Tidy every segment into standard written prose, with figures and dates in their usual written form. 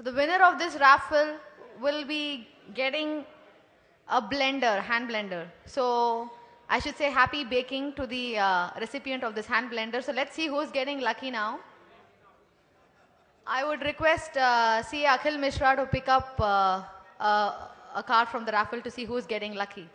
So the winner of this raffle will be getting a blender, hand blender. So I should say happy baking to the recipient of this hand blender. So let's see who's getting lucky now. I would request CA Akhil Mishra to pick up a card from the raffle to see who's getting lucky.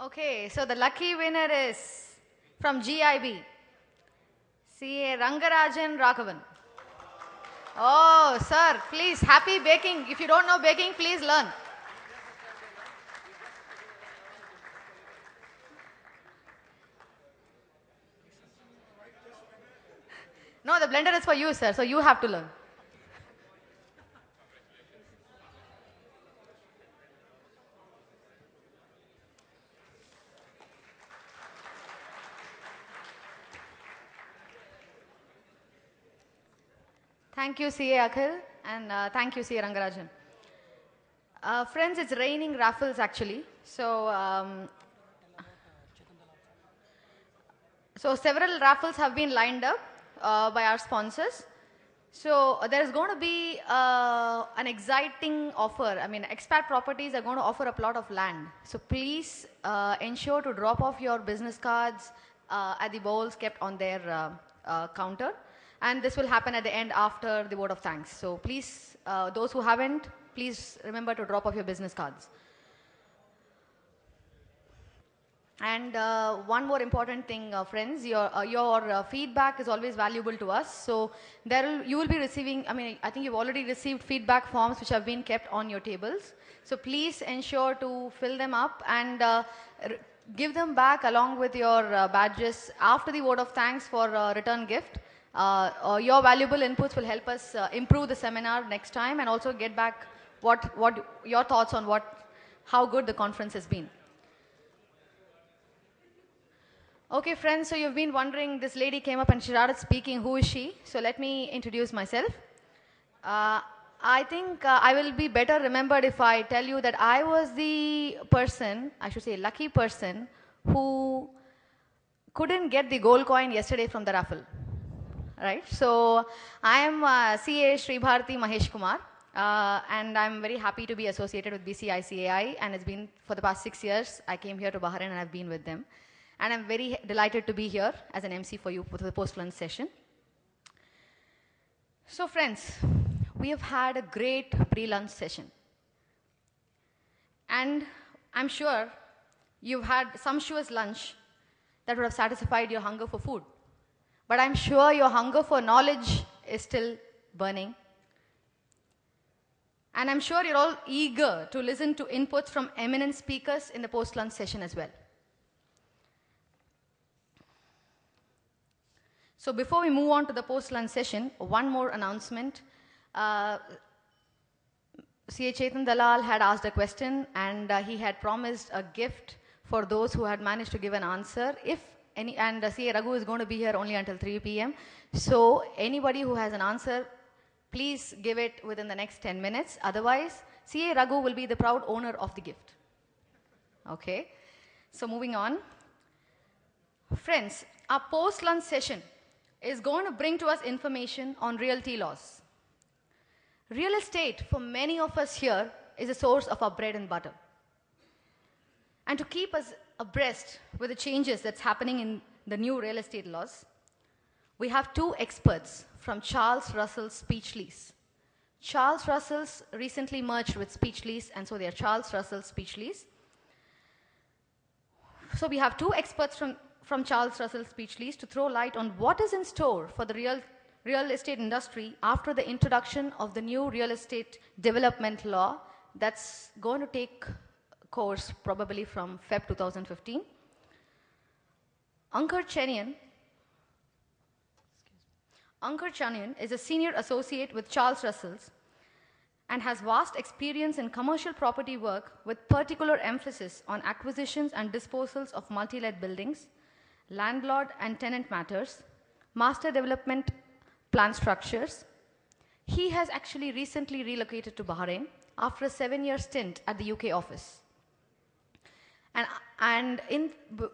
Okay, so the lucky winner is from GIB, CA Rangarajan Raghavan. Oh, sir, please, happy baking. If you don't know baking, please learn. No, the blender is for you, sir, so you have to learn. Thank you, CA Akhil, and thank you, CA Rangarajan. Friends, it's raining raffles actually. So several raffles have been lined up by our sponsors. So there's going to be an exciting offer. I mean, expat properties are going to offer a plot of land. So please ensure to drop off your business cards at the bowls kept on their counter. And this will happen at the end after the vote of thanks. So please, those who haven't, please remember to drop off your business cards. And one more important thing, friends, your feedback is always valuable to us. So you will be receiving, I think you've already received feedback forms which have been kept on your tables. So please ensure to fill them up and give them back along with your badges after the vote of thanks for a return gift. Your valuable inputs will help us improve the seminar next time and also get back what your thoughts on how good the conference has been. Okay, friends, so you've been wondering, this lady came up and she started speaking. Who is she? So let me introduce myself. I think I will be better remembered if I tell you that I was the person, I should say lucky person, who couldn't get the gold coin yesterday from the raffle. Right? So I am CA Sri Bharati Mahesh Kumar, and I'm very happy to be associated with BCICAI, and it's been for the past 6 years. I came here to Bahrain and I've been with them. And I'm very delighted to be here as an MC for you for the post-lunch session. So friends, we have had a great pre-lunch session. And I'm sure you've had sumptuous lunch that would have satisfied your hunger for food. But I'm sure your hunger for knowledge is still burning. And I'm sure you're all eager to listen to inputs from eminent speakers in the post-lunch session as well. So before we move on to the post-lunch session, one more announcement. CA Chetan Dalal had asked a question and he had promised a gift for those who had managed to give an answer. And CA Raghu is going to be here only until 3 p.m. So anybody who has an answer, please give it within the next 10 minutes. Otherwise, CA Raghu will be the proud owner of the gift. Okay. So moving on. Friends, our post-lunch session is going to bring to us information on realty laws. Real estate, for many of us here, is a source of our bread and butter. And to keep us abreast with the changes that's happening in the new real estate laws, we have two experts from Charles Russell's Speech Lease. Charles Russell's recently merged with Speech Lease, and so they are Charles Russell Speech Lease. So we have two experts from Charles Russell Speech Lease to throw light on what is in store for the real estate industry after the introduction of the new real estate development law that's going to take course probably from Feb 2015. Ankar Chanian is a senior associate with Charles Russell's and has vast experience in commercial property work with particular emphasis on acquisitions and disposals of multi-let buildings, landlord and tenant matters, master development plan structures. He has actually recently relocated to Bahrain after a 7-year stint at the UK office.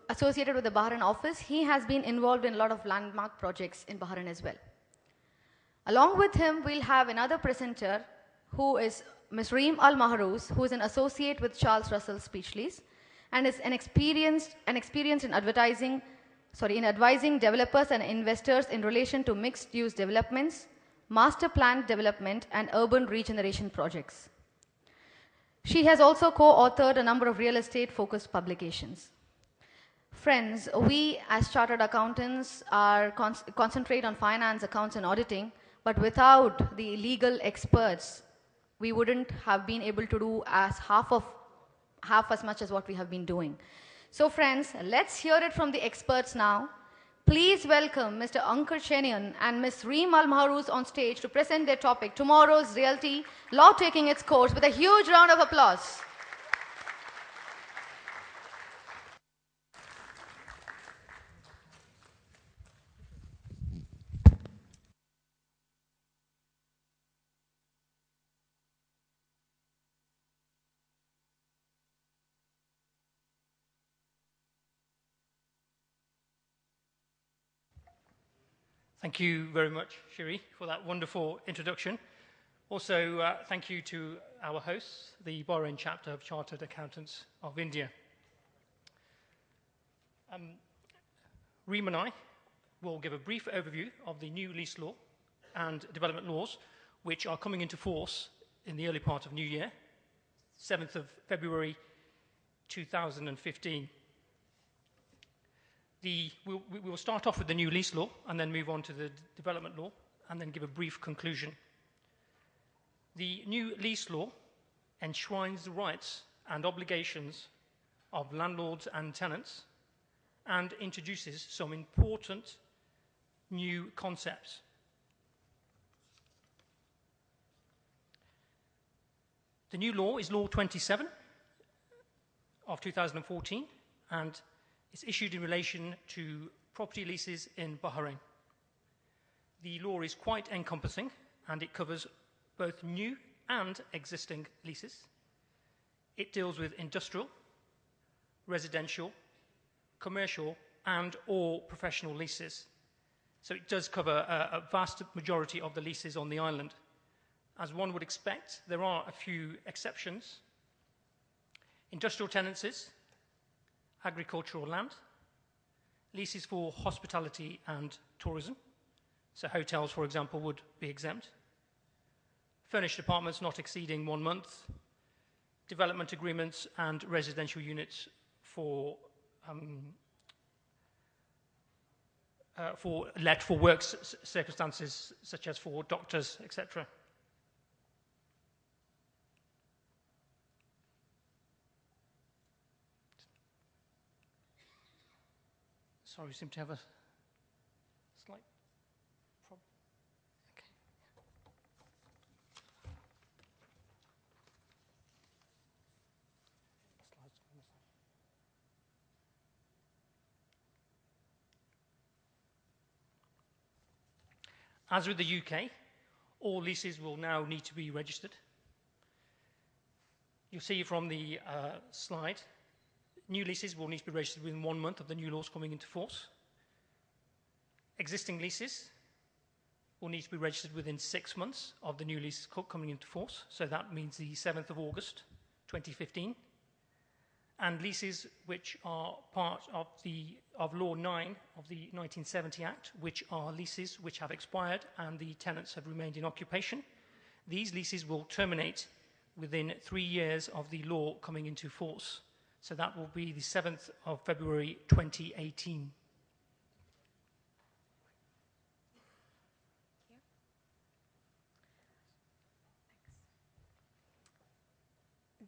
Associated with the Bahrain office, he has been involved in a lot of landmark projects in Bahrain as well. Along with him, we'll have another presenter who is Ms. Reem Al-Mahrouz, who is an associate with Charles Russell Speechlys and is an experienced in advising developers and investors in relation to mixed-use developments, master plan development, and urban regeneration projects. She has also co-authored a number of real estate-focused publications. Friends, we as chartered accountants concentrate on finance, accounts, and auditing, but without the legal experts, we wouldn't have been able to do half as much as what we have been doing. So friends, let's hear it from the experts now. Please welcome Mr. Ankar Chenian and Ms. Reem Al-Mahrouz on stage to present their topic, Tomorrow's Realty, Law Taking Its Course, with a huge round of applause. Thank you very much, Shiri, for that wonderful introduction. Also, thank you to our hosts, the Bahrain chapter of Chartered Accountants of India. Reem and I will give a brief overview of the new lease law and development laws, which are coming into force in the early part of New Year, 7th of February 2015. We will start off with the new lease law and then move on to the development law and then give a brief conclusion. The new lease law enshrines the rights and obligations of landlords and tenants and introduces some important new concepts. The new law is Law 27 of 2014 and it's issued in relation to property leases in Bahrain. The law is quite encompassing and it covers both new and existing leases. It deals with industrial, residential, commercial, and/or professional leases. So it does cover a vast majority of the leases on the island. As one would expect, there are a few exceptions. Industrial tenancies, agricultural land, leases for hospitality and tourism, so hotels, for example, would be exempt, furnished apartments not exceeding 1 month, development agreements and residential units for let for work circumstances such as for doctors, etc. Sorry, we seem to have a slight problem. Okay. As with the UK, all leases will now need to be registered. You'll see from the slide, new leases will need to be registered within 1 month of the new laws coming into force. Existing leases will need to be registered within 6 months of the new lease coming into force. So that means the 7th of August, 2015. And leases which are part of Law 9 of the 1970 Act, which are leases which have expired and the tenants have remained in occupation. These leases will terminate within 3 years of the law coming into force. So that will be the 7th of February 2018.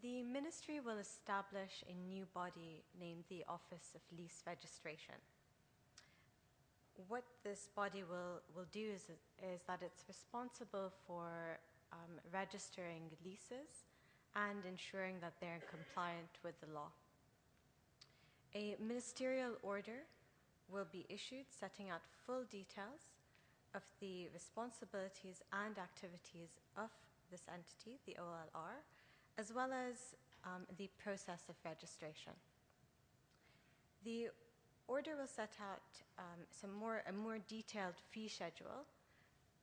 The Ministry will establish a new body named the Office of Lease Registration. What this body will do is that it's responsible for registering leases and ensuring that they're compliant with the law. A ministerial order will be issued setting out full details of the responsibilities and activities of this entity, the OLR, as well as the process of registration. The order will set out a more detailed fee schedule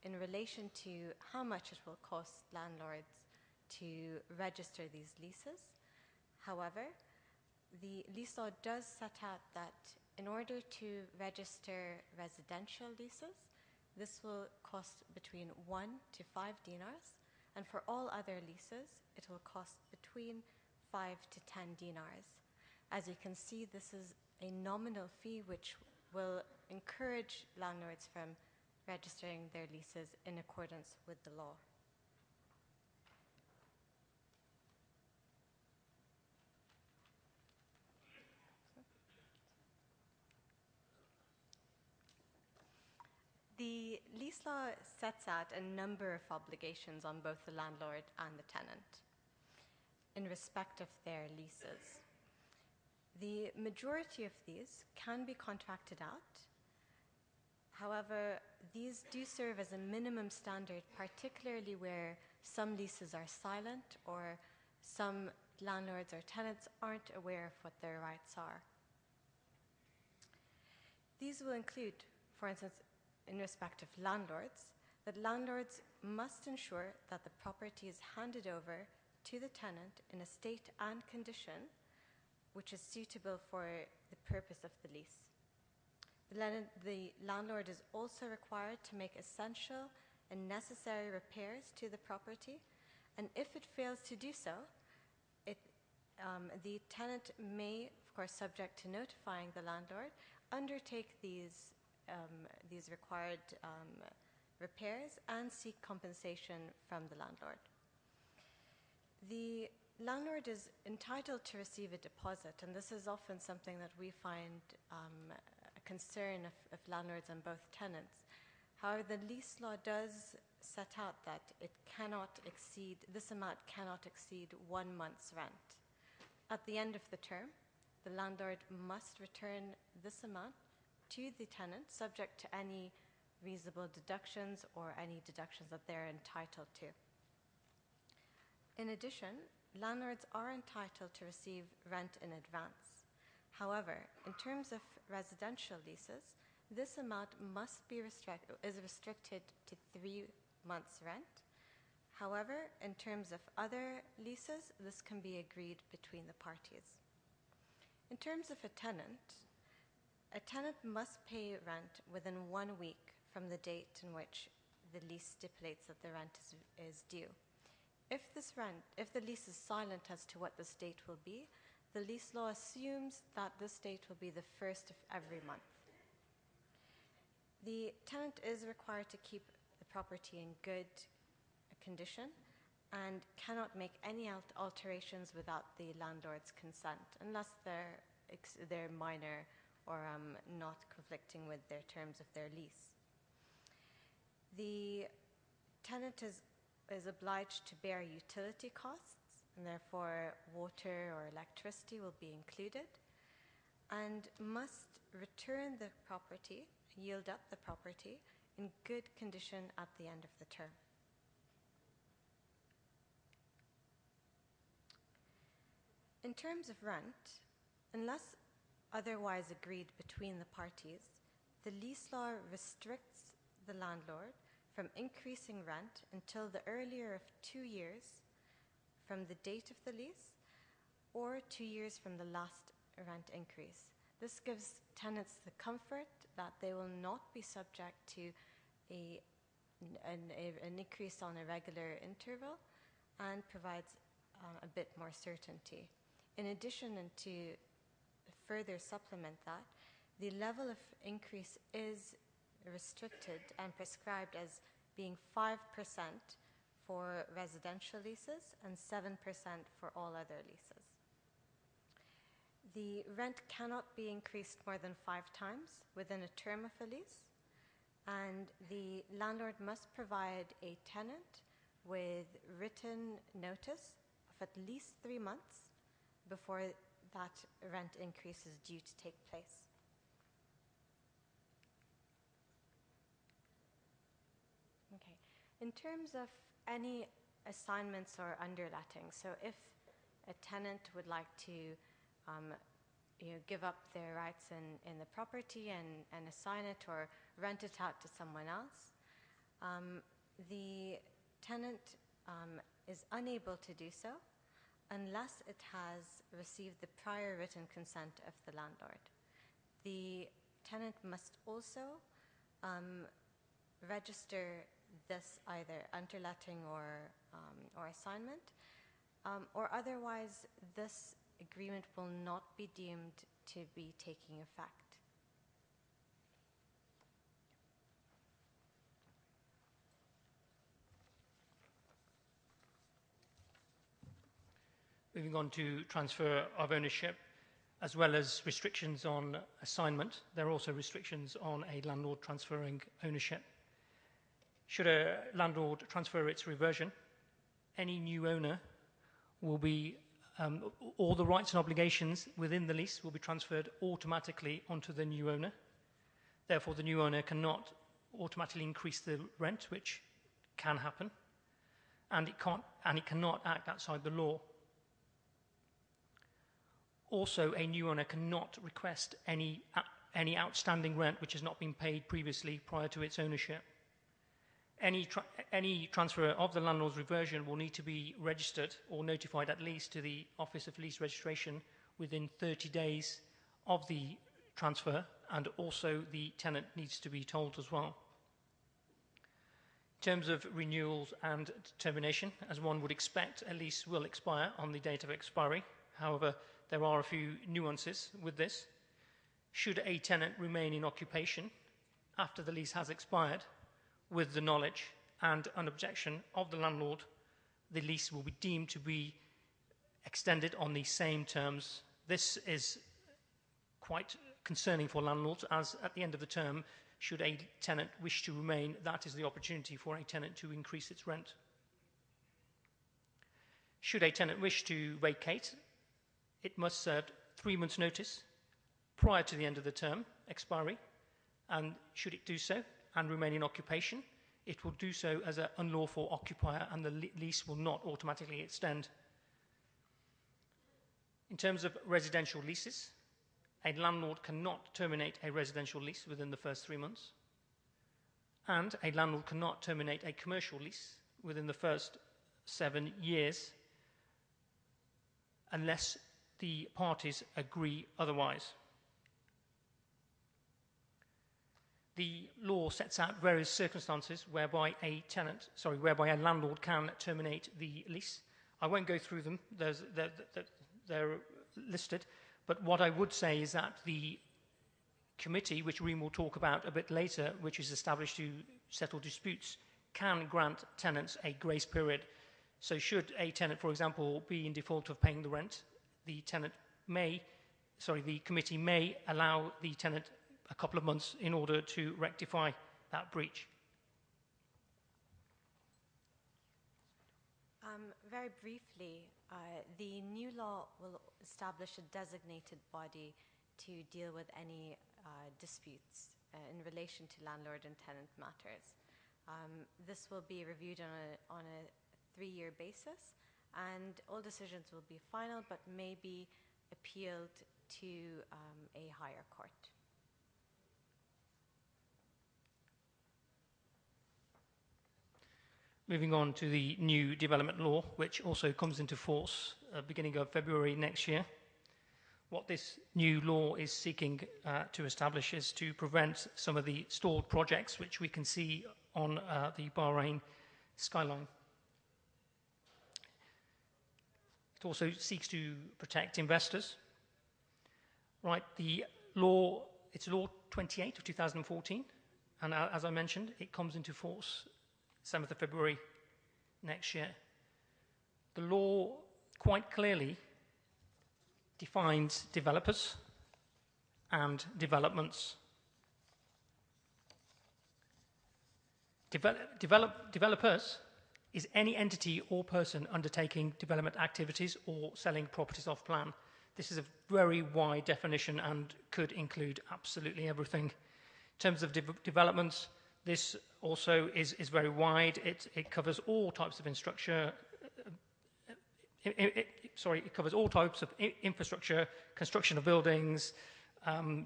in relation to how much it will cost landlords to register these leases. However, the lease law does set out that in order to register residential leases, this will cost between 1 to 5 dinars, and for all other leases, it will cost between 5 to 10 dinars. As you can see, this is a nominal fee which will encourage landlords from registering their leases in accordance with the law. The lease law sets out a number of obligations on both the landlord and the tenant in respect of their leases. The majority of these can be contracted out. However, these do serve as a minimum standard, particularly where some leases are silent or some landlords or tenants aren't aware of what their rights are. These will include, for instance, in respect of landlords, that landlords must ensure that the property is handed over to the tenant in a state and condition which is suitable for the purpose of the lease. The landlord is also required to make essential and necessary repairs to the property, and if it fails to do so, the tenant may, of course, subject to notifying the landlord, undertake these required repairs and seek compensation from the landlord. The landlord is entitled to receive a deposit, and this is often something that we find a concern of landlords and both tenants. However, the lease law does set out that this amount cannot exceed 1 month's rent. At the end of the term, the landlord must return this amount to the tenant, subject to any reasonable deductions or any deductions that they're entitled to. In addition, landlords are entitled to receive rent in advance. However, in terms of residential leases, this amount is restricted to 3 months' rent. However, in terms of other leases, this can be agreed between the parties. In terms of a tenant must pay rent within 1 week from the date in which the lease stipulates that the rent is due. If the lease is silent as to what this date will be, the lease law assumes that this date will be the first of every month. The tenant is required to keep the property in good condition and cannot make any alterations without the landlord's consent, unless they're minor or not conflicting with their terms of their lease. The tenant is obliged to bear utility costs, and therefore water or electricity will be included, and must return the property, yield up the property, in good condition at the end of the term. In terms of rent, unless otherwise agreed between the parties, the lease law restricts the landlord from increasing rent until the earlier of 2 years from the date of the lease or 2 years from the last rent increase. This gives tenants the comfort that they will not be subject to an increase on a regular interval, and provides a bit more certainty. In addition, and to further supplement that, the level of increase is restricted and prescribed as being 5% for residential leases and 7% for all other leases. The rent cannot be increased more than 5 times within a term of a lease, and the landlord must provide a tenant with written notice of at least 3 months before that rent increase is due to take place. In terms of any assignments or underletting, so if a tenant would like to give up their rights in the property and assign it or rent it out to someone else, the tenant is unable to do so unless it has received the prior written consent of the landlord. The tenant must also register this either underletting or assignment, or otherwise this agreement will not be deemed to be taking effect. Moving on to transfer of ownership, as well as restrictions on assignment, there are also restrictions on a landlord transferring ownership. Should a landlord transfer its reversion, any new owner will be, all the rights and obligations within the lease will be transferred automatically onto the new owner. Therefore, the new owner cannot automatically increase the rent, which can happen, and it cannot act outside the law. Also, a new owner cannot request any outstanding rent which has not been paid previously prior to its ownership. Any transfer of the landlord's reversion will need to be registered or notified at least to the Office of Lease Registration within 30 days of the transfer, and also the tenant needs to be told as well. In terms of renewals and termination, as one would expect, a lease will expire on the date of expiry. However, there are a few nuances with this. Should a tenant remain in occupation after the lease has expired, with the knowledge and an objection of the landlord, the lease will be deemed to be extended on the same terms. This is quite concerning for landlords, as at the end of the term, should a tenant wish to remain, that is the opportunity for a tenant to increase its rent. Should a tenant wish to vacate, it must serve 3 months' notice prior to the end of the term expiry, and should it do so and remain in occupation, it will do so as an unlawful occupier, and the lease will not automatically extend. In terms of residential leases, a landlord cannot terminate a residential lease within the first 3 months, and a landlord cannot terminate a commercial lease within the first 7 years unless the parties agree otherwise. The law sets out various circumstances whereby a landlord can terminate the lease. I won't go through them, they're listed, but what I would say is that the committee, which Reem will talk about a bit later, which is established to settle disputes, can grant tenants a grace period. So should a tenant, for example, be in default of paying the rent, the committee may allow the tenant a couple of months in order to rectify that breach. Very briefly, the new law will establish a designated body to deal with any disputes in relation to landlord and tenant matters. This will be reviewed on a 3-year basis, and all decisions will be final but may be appealed to a higher court. Moving on to the new development law, which also comes into force beginning of February next year. What this new law is seeking to establish is to prevent some of the stalled projects which we can see on the Bahrain skyline. It also seeks to protect investors. Right, it's Law 28 of 2014, and as I mentioned, it comes into force 7th of February next year. The law quite clearly defines developers and developments. Developers is any entity or person undertaking development activities or selling properties off plan. This is a very wide definition and could include absolutely everything. In terms of developments, This also is very wide. It covers all types of infrastructure. It covers all types of infrastructure, construction of buildings,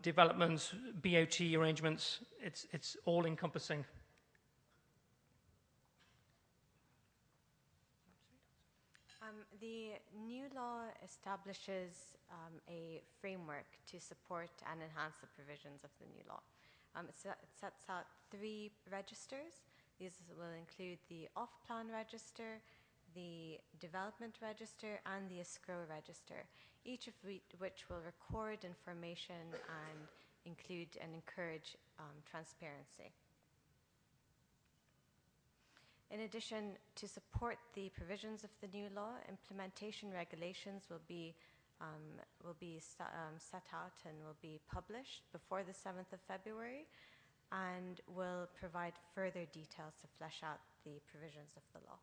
developments, BOT arrangements. It's all encompassing. The new law establishes a framework to support and enhance the provisions of the new law. It sets out 3 registers. These will include the off-plan register, the development register, and the escrow register, each of which will record information and include and encourage transparency. In addition, to support the provisions of the new law, implementation regulations will be set out and will be published before the 7th of February and will provide further details to flesh out the provisions of the law.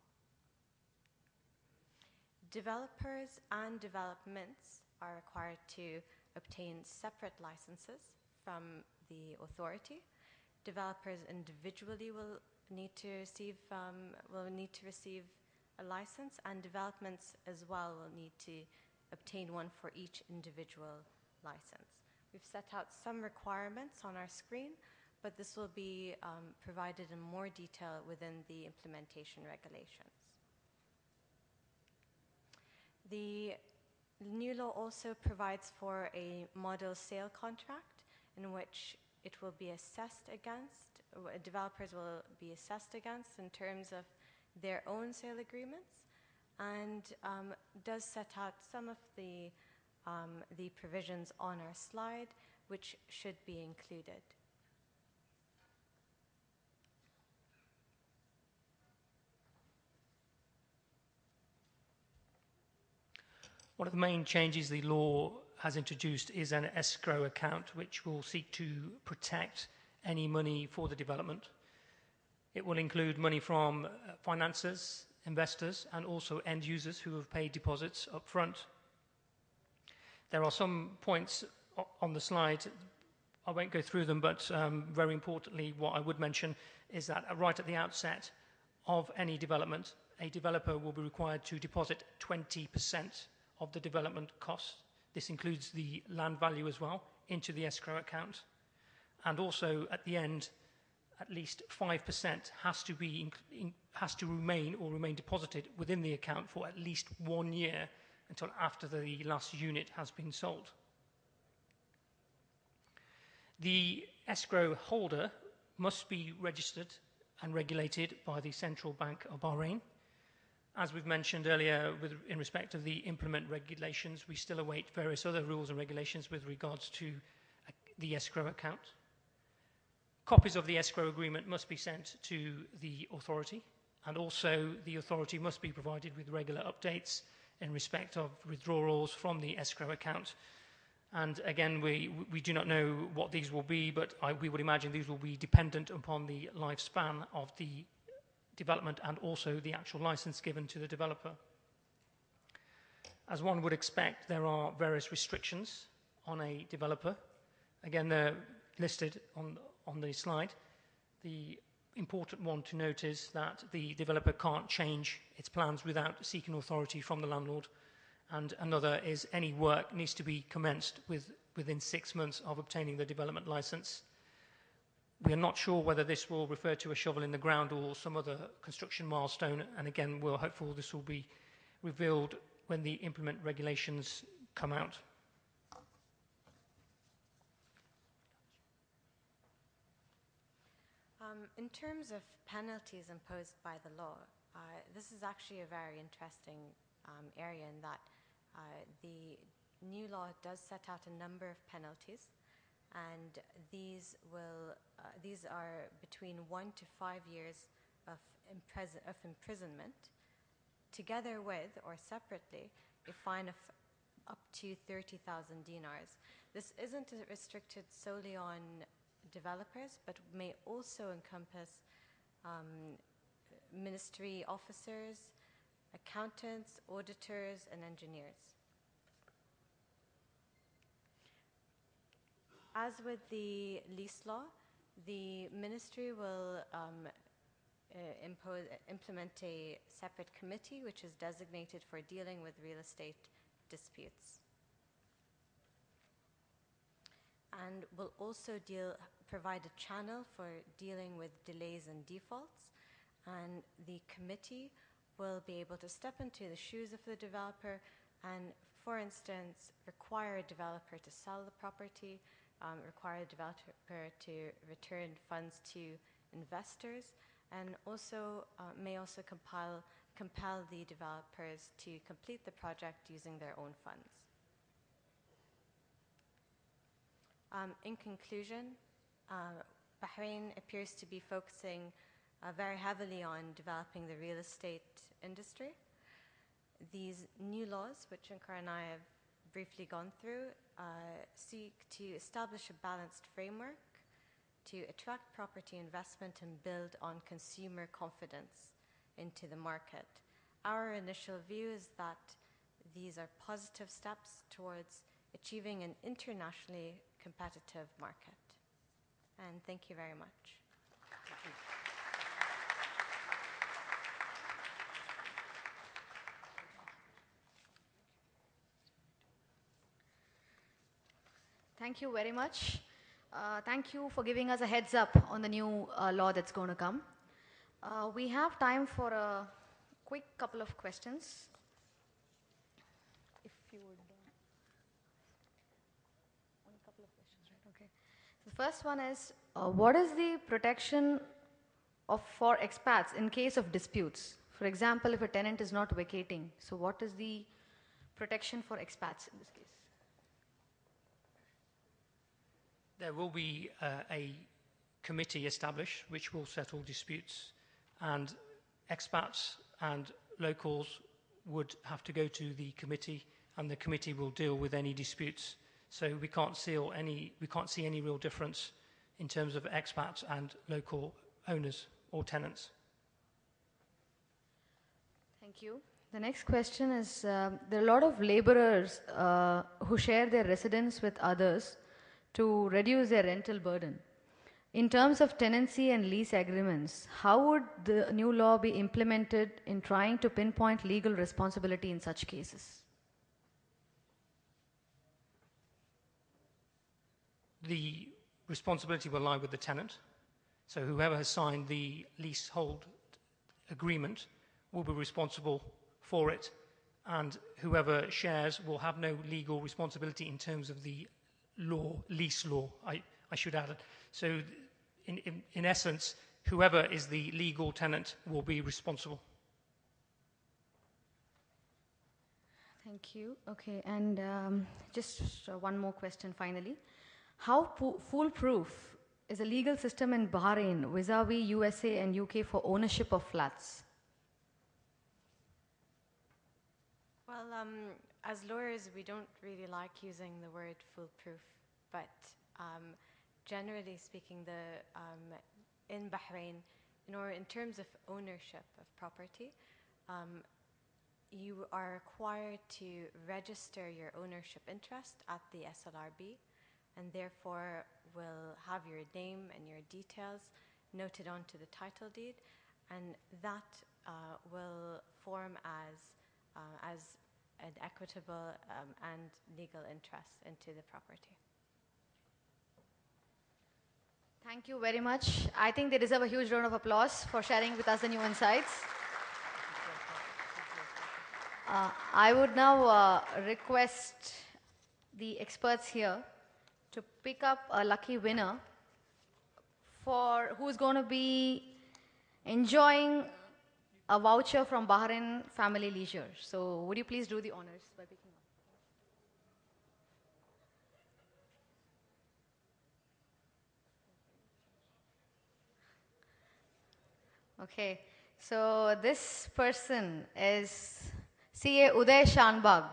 Developers and developments are required to obtain separate licenses from the authority. Developers individually will need to receive a license, and developments as well will need to obtain one for each individual license. We've set out some requirements on our screen, but this will be provided in more detail within the implementation regulations. The new law also provides for a model sale contract in which it will be assessed against, developers will be assessed against in terms of their own sale agreements, and does set out some of the provisions on our slide, which should be included. One of the main changes the law has introduced is an escrow account, which will seek to protect any money for the development. It will include money from financiers, investors, and also end users who have paid deposits up front. There are some points on the slide. I won't go through them, but very importantly, what I would mention is that right at the outset of any development, a developer will be required to deposit 20% of the development cost. This includes the land value as well into the escrow account. And also at the end, at least 5% has to remain deposited within the account for at least 1 year until after the last unit has been sold. The escrow holder must be registered and regulated by the Central Bank of Bahrain. As we've mentioned earlier, in respect of the implement regulations, we still await various other rules and regulations with regards to the escrow account. Copies of the escrow agreement must be sent to the authority, and also the authority must be provided with regular updates in respect of withdrawals from the escrow account. And again, we do not know what these will be, but we would imagine these will be dependent upon the lifespan of the development and also the actual license given to the developer. As one would expect, there are various restrictions on a developer. Again, they're listed on the slide. The important one to note is that the developer can't change its plans without seeking authority from the landlord. And another is any work needs to be commenced within 6 months of obtaining the development license. We are not sure whether this will refer to a shovel in the ground or some other construction milestone, and again, we're hopeful this will be revealed when the implement regulations come out. In terms of penalties imposed by the law, this is actually a very interesting area in that the new law does set out a number of penalties, and these are between 1 to 5 years of imprisonment, together with or separately a fine of up to 30,000 dinars. This isn't restricted solely on developers, but may also encompass ministry officers, accountants, auditors, and engineers. As with the lease law, The ministry will implement a separate committee which is designated for dealing with real estate disputes. And will also provide a channel for dealing with delays and defaults. And the committee will be able to step into the shoes of the developer and, for instance, require a developer to sell the property, require a developer to return funds to investors, and also may also compel the developers to complete the project using their own funds. In conclusion, Bahrain appears to be focusing very heavily on developing the real estate industry. These new laws, which Ankara and I have briefly gone through, seek to establish a balanced framework to attract property investment and build on consumer confidence into the market. Our initial view is that these are positive steps towards achieving an internationally competitive market. And thank you very much. Thank you. Thank you very much. Thank you for giving us a heads up on the new law that's going to come. We have time for a quick couple of questions. If you would. Only a couple of questions, right? Okay. The first one is, what is the protection for expats in case of disputes? For example, if a tenant is not vacating, so what is the protection for expats in this case? There will be a committee established which will settle disputes, and expats and locals would have to go to the committee, and the committee will deal with any disputes. So we can't see any real difference in terms of expats and local owners or tenants. Thank you. The next question is, there are a lot of laborers who share their residence with others to reduce their rental burden. In terms of tenancy and lease agreements, how would the new law be implemented in trying to pinpoint legal responsibility in such cases? The responsibility will lie with the tenant. So whoever has signed the leasehold agreement will be responsible for it, and whoever shares will have no legal responsibility in terms of the lease law, I should add. So in essence, whoever is the legal tenant will be responsible. Thank you. Okay, and just one more question finally. How foolproof is a legal system in Bahrain vis-a-vis USA and UK for ownership of flats? Well, as lawyers, we don't really like using the word foolproof, but generally speaking, in Bahrain, in terms of ownership of property, you are required to register your ownership interest at the SLRB, and therefore will have your name and your details noted onto the title deed, and that will form as an equitable and legal interest into the property. Thank you very much. I think they deserve a huge round of applause for sharing with us the new insights. I would now request the experts here to pick up a lucky winner for who's going to be enjoying a voucher from Bahrain Family Leisure. So would you please do the honors by picking up? Okay, so this person is CA Uday Shanbag.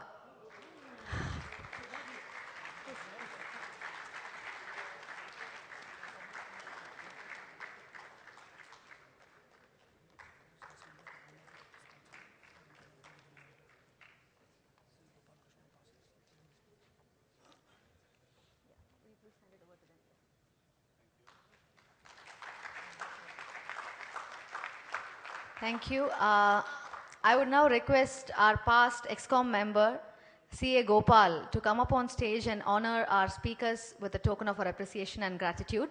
Thank you. I would now request our past ExCom member, CA Gopal, to come up on stage and honor our speakers with a token of our appreciation and gratitude.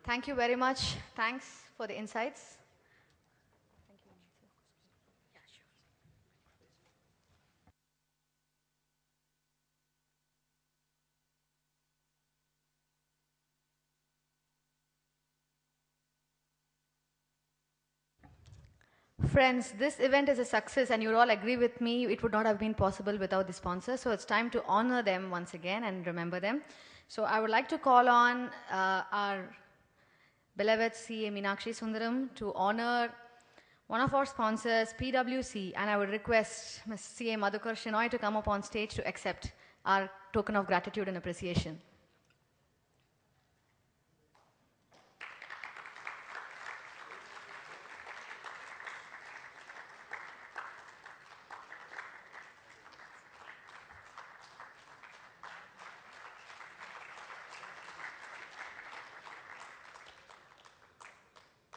Thank you very much. Thanks for the insights. Friends, this event is a success and you all agree with me, it would not have been possible without the sponsors. So it's time to honor them once again and remember them. So I would like to call on our beloved CA Meenakshi Sundaram to honor one of our sponsors, PwC, and I would request Ms. CA Madhukar Shenoy to come up on stage to accept our token of gratitude and appreciation.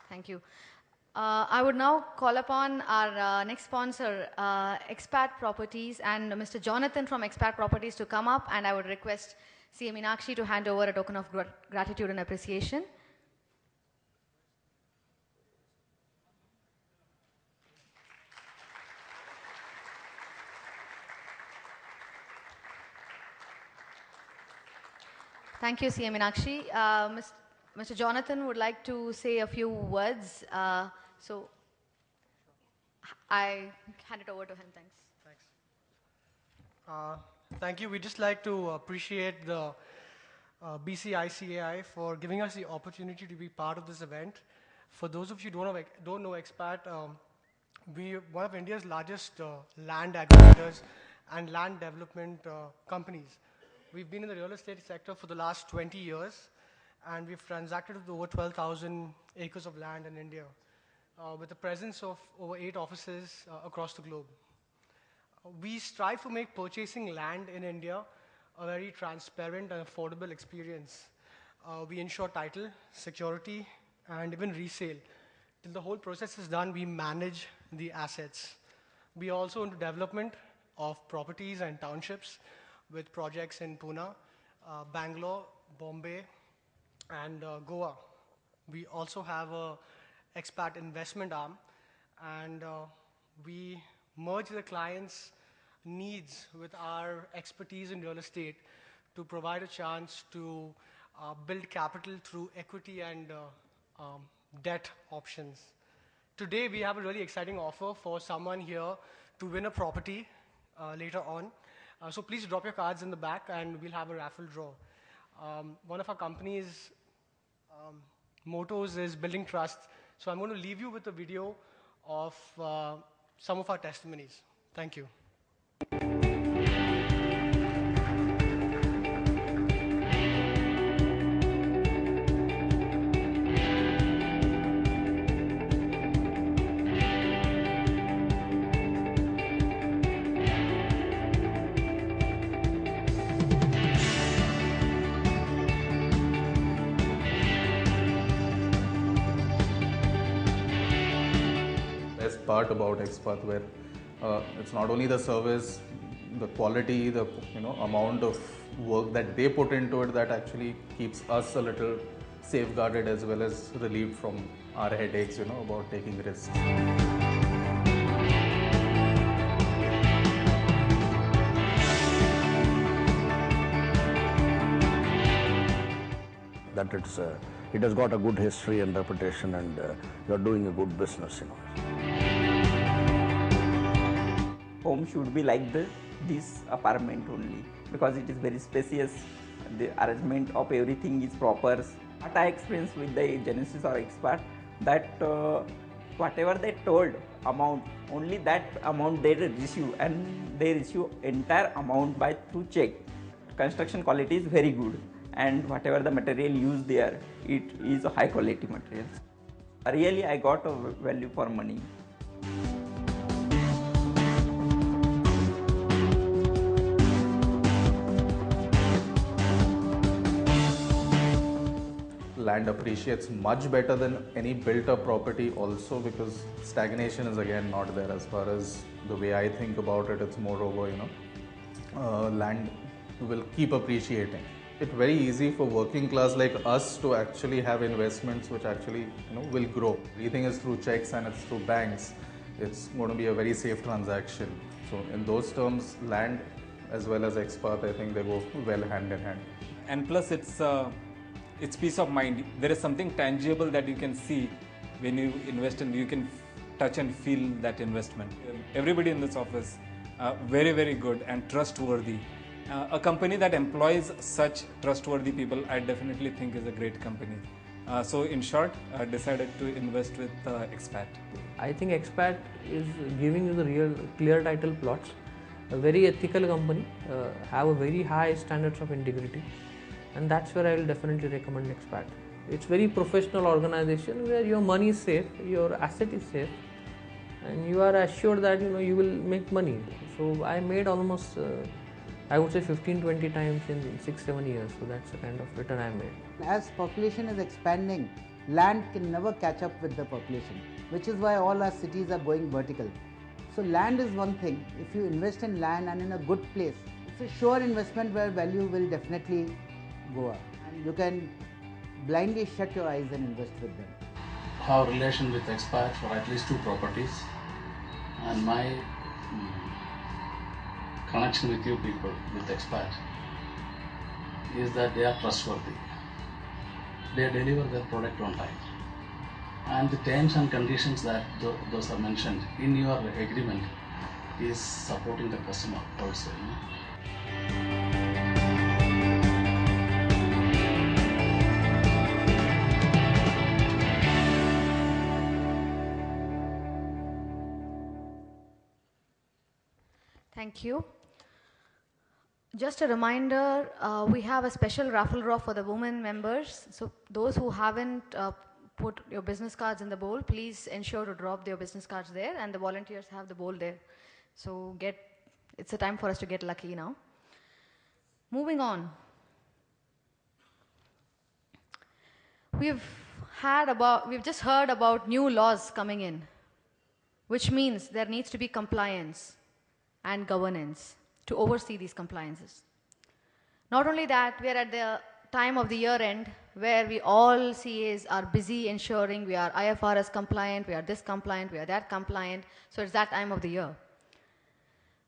Thank you. I would now call upon our next sponsor, Expat Properties, and Mr. Jonathan from Expat Properties to come up, and I would request CA Meenakshi to hand over a token of gratitude and appreciation. Thank you, CA Meenakshi. Mr. Jonathan would like to say a few words. So I hand it over to him. Thanks. Thank you. We'd just like to appreciate the BCICAI for giving us the opportunity to be part of this event. For those of you who don't know Expat, we're one of India's largest land aggregators and land development companies. We've been in the real estate sector for the last 20 years, and we've transacted with over 12,000 acres of land in India, with a presence of over 8 offices across the globe. We strive to make purchasing land in India a very transparent and affordable experience. We ensure title, security, and even resale. Till the whole process is done, we manage the assets. We are also into development of properties and townships with projects in Pune, Bangalore, Bombay, and Goa. We also have a expat investment arm, and we merge the client's needs with our expertise in real estate to provide a chance to build capital through equity and debt options. Today we have a really exciting offer for someone here to win a property later on. So please drop your cards in the back and we'll have a raffle draw. One of our company's mottos is building trust. So I'm going to leave you with a video of some of our testimonies. Thank you. Best part about Expat, where it's not only the service, the quality, the amount of work that they put into it that actually keeps us a little safeguarded as well as relieved from our headaches, about taking risks. That it has got a good history and reputation, and you're doing a good business, Home should be like this apartment only, because it is very spacious. The arrangement of everything is proper. What I experienced with the Genesis or Expat, that whatever they told amount, only that amount they receive, and they receive entire amount by through check. Construction quality is very good, and whatever the material used there, it is a high quality material. Really, I got a value for money. Land appreciates much better than any built up property also, because stagnation is again not there as far as the way I think about it. It's moreover, land will keep appreciating. It's very easy for working class like us to actually have investments which actually will grow. Everything is through checks and it's through banks. It's going to be a very safe transaction. So in those terms, land as well as expat, I think they go well hand in hand. And plus it's peace of mind. There is something tangible that you can see when you invest, and you can touch and feel that investment. Everybody in this office, very, very good and trustworthy. A company that employs such trustworthy people, I definitely think is a great company. So in short, I decided to invest with Expat. I think Expat is giving you the real clear title plots. A very ethical company, have a very high standards of integrity, and that's where I will definitely recommend Expat. It's very professional organization where your money is safe, your asset is safe, and you are assured that you will make money. So I made almost I would say 15-20 times in 6-7 years. So that's the kind of return I made. As population is expanding, land can never catch up with the population, which is why all our cities are going vertical. So land is one thing. If you invest in land and in a good place, it's a sure investment where value will definitely go up. And you can blindly shut your eyes and invest with them. Have a relation with Expat for at least 2 properties, and my connection with you people with Expat is that they are trustworthy. They deliver their product on time, and the terms and conditions that those are mentioned in your agreement is supporting the customer also. Thank you. Just a reminder, we have a special raffle draw for the women members. So those who haven't put your business cards in the bowl, please ensure to drop your business cards there, and the volunteers have the bowl there. So it's a time for us to get lucky now. Moving on. We've just heard about new laws coming in, which means there needs to be compliance and governance to oversee these compliances. Not only that, we are at the time of the year end where we all CAs are busy ensuring we are IFRS compliant, we are this compliant, we are that compliant. So it's that time of the year.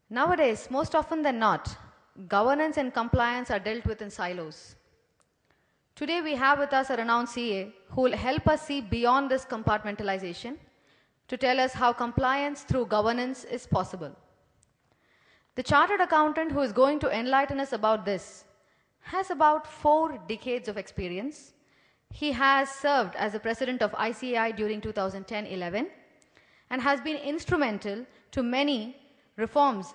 Nowadays, most often than not, governance and compliance are dealt with in silos. Today we have with us a renowned CA who will help us see beyond this compartmentalization to tell us how compliance through governance is possible. The chartered accountant who is going to enlighten us about this has about 4 decades of experience. He has served as the president of ICAI during 2010-11 and has been instrumental to many reforms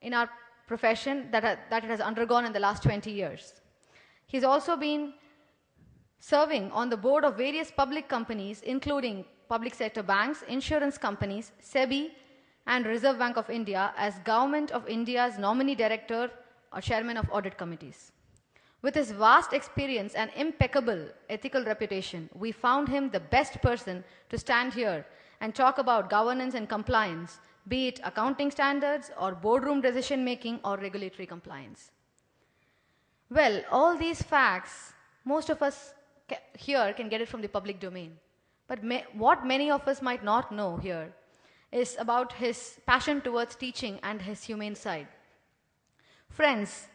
in our profession that it has undergone in the last 20 years. He's also been serving on the board of various public companies, including public sector banks, insurance companies, SEBI, and Reserve Bank of India as Government of India's nominee director or chairman of audit committees. With his vast experience and impeccable ethical reputation, we found him the best person to stand here and talk about governance and compliance, be it accounting standards or boardroom decision making or regulatory compliance. Well, all these facts, most of us here can get it from the public domain. But what many of us might not know here is about his passion towards teaching and his humane side. Friends,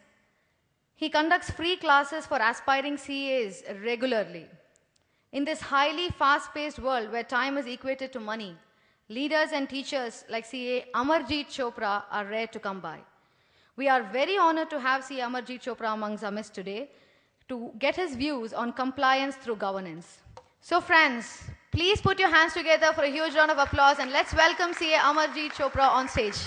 he conducts free classes for aspiring CAs regularly. In this highly fast-paced world where time is equated to money, leaders and teachers like CA Amarjeet Chopra are rare to come by. We are very honored to have CA Amarjeet Chopra amongst our midst today to get his views on compliance through governance. So friends, Please put your hands together for a huge round of applause and let's welcome CA Amarjeet Chopra on stage.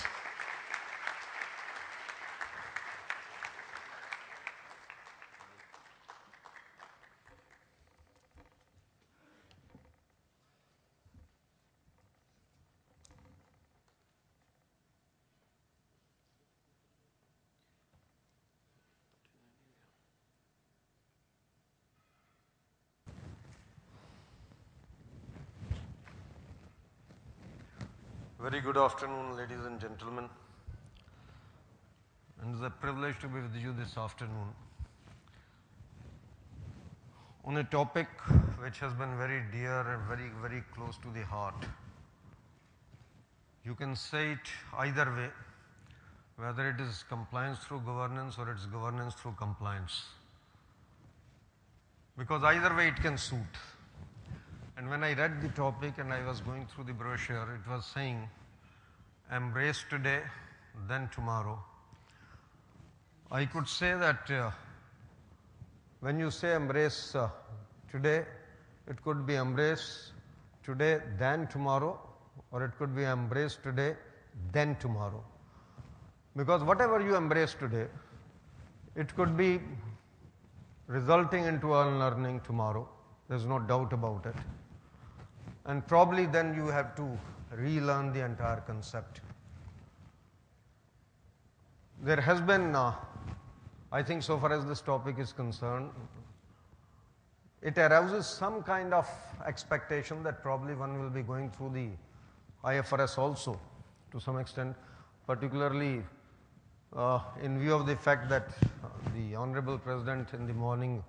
Very good afternoon, ladies and gentlemen. And it's a privilege to be with you this afternoon on a topic which has been very dear and very, very close to the heart. You can say it either way, whether it is compliance through governance or it's governance through compliance. Because either way it can suit. And when I read the topic and I was going through the brochure, it was saying, embrace today, then tomorrow. I could say that when you say embrace today, it could be embrace today, then tomorrow, or it could be embrace today, then tomorrow. Because whatever you embrace today, it could be resulting into unlearning tomorrow. There's no doubt about it. And probably then you have to relearn the entire concept. There has been, I think so far as this topic is concerned, it arouses some kind of expectation that probably one will be going through the IFRS also to some extent, particularly in view of the fact that the Honorable President in the morning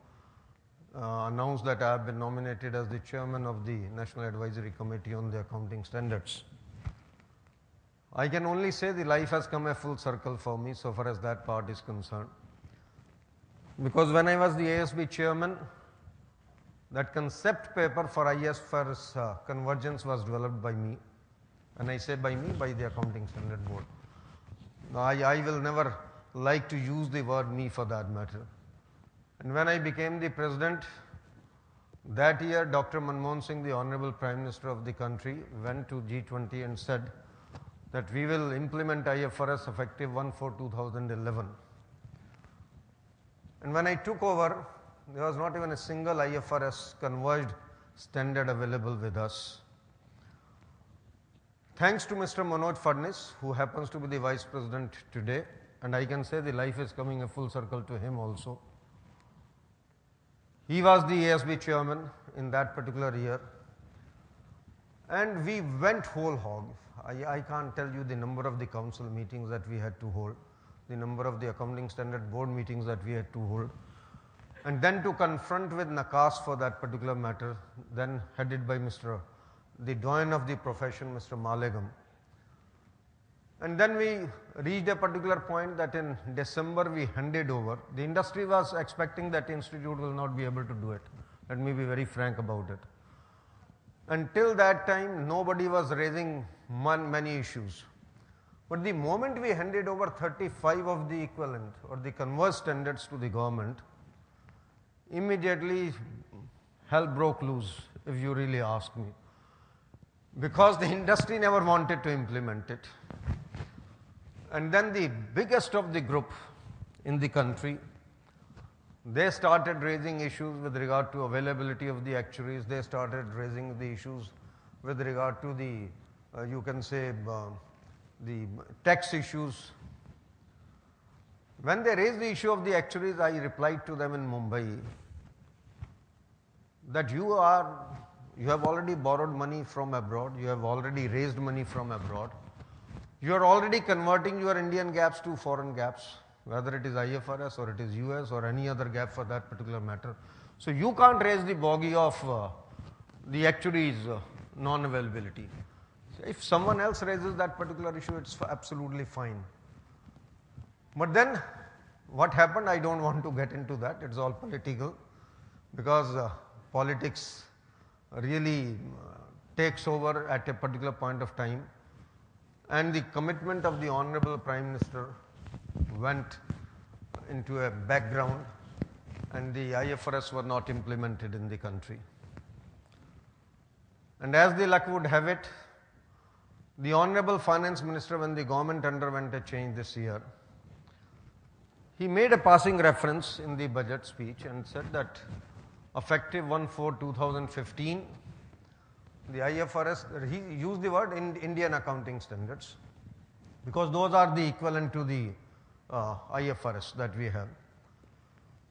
announced that I have been nominated as the chairman of the National Advisory Committee on the Accounting Standards. I can only say the life has come a full circle for me so far as that part is concerned. Because when I was the ASB chairman, that concept paper for IFRS convergence was developed by me. And I say by me, by the Accounting Standard Board. I will never like to use the word me for that matter. And when I became the president, that year Dr. Manmohan Singh, the Honorable Prime Minister of the country, went to G20 and said that we will implement IFRS effective 1/4/2011. And when I took over, there was not even a single IFRS converged standard available with us. Thanks to Mr. Manoj Fadnis, who happens to be the Vice President today, and I can say the life is coming a full circle to him also. He was the ASB chairman in that particular year, and we went whole hog. I can't tell you the number of the council meetings that we had to hold, the number of the Accounting Standard Board meetings that we had to hold, and then to confront with NACAS for that particular matter, then headed by the doyen of the profession, Mr. Malegam. And then we reached a particular point that in December we handed over. The industry was expecting that institute will not be able to do it. Let me be very frank about it. Until that time, nobody was raising many issues. But the moment we handed over 35 of the equivalent or the converse standards to the government, immediately hell broke loose, if you really ask me. Because the industry never wanted to implement it. And then the biggest of the group in the country, they started raising issues with regard to availability of the actuaries. They started raising the issues with regard to the, you can say, the tax issues. When they raised the issue of the actuaries, I replied to them in Mumbai that you have already borrowed money from abroad, you have already raised money from abroad. You are already converting your Indian gaps to foreign gaps, whether it is IFRS or it is US or any other gap for that particular matter. So you can't raise the bogey of the actuaries' non-availability. So if someone else raises that particular issue, it's absolutely fine. But then what happened, I don't want to get into that. It's all political because politics really takes over at a particular point of time. And the commitment of the Honorable Prime Minister went into a background and the IFRS were not implemented in the country. And as the luck would have it, the Honorable Finance Minister, when the government underwent a change this year, he made a passing reference in the budget speech and said that effective 1/4/2015, the IFRS, he used the word Indian accounting standards, because those are the equivalent to the IFRS that we have.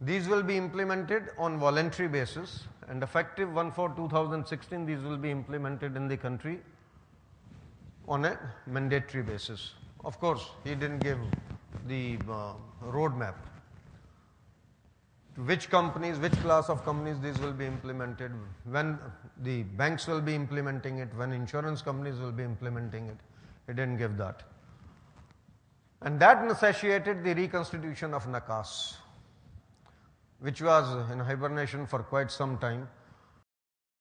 These will be implemented on voluntary basis, and effective 1/4/2016, these will be implemented in the country on a mandatory basis. Of course, he didn't give the roadmap. Which companies, which class of companies these will be implemented, when the banks will be implementing it, when insurance companies will be implementing it. He didn't give that. And that necessitated the reconstitution of NACAS, which was in hibernation for quite some time.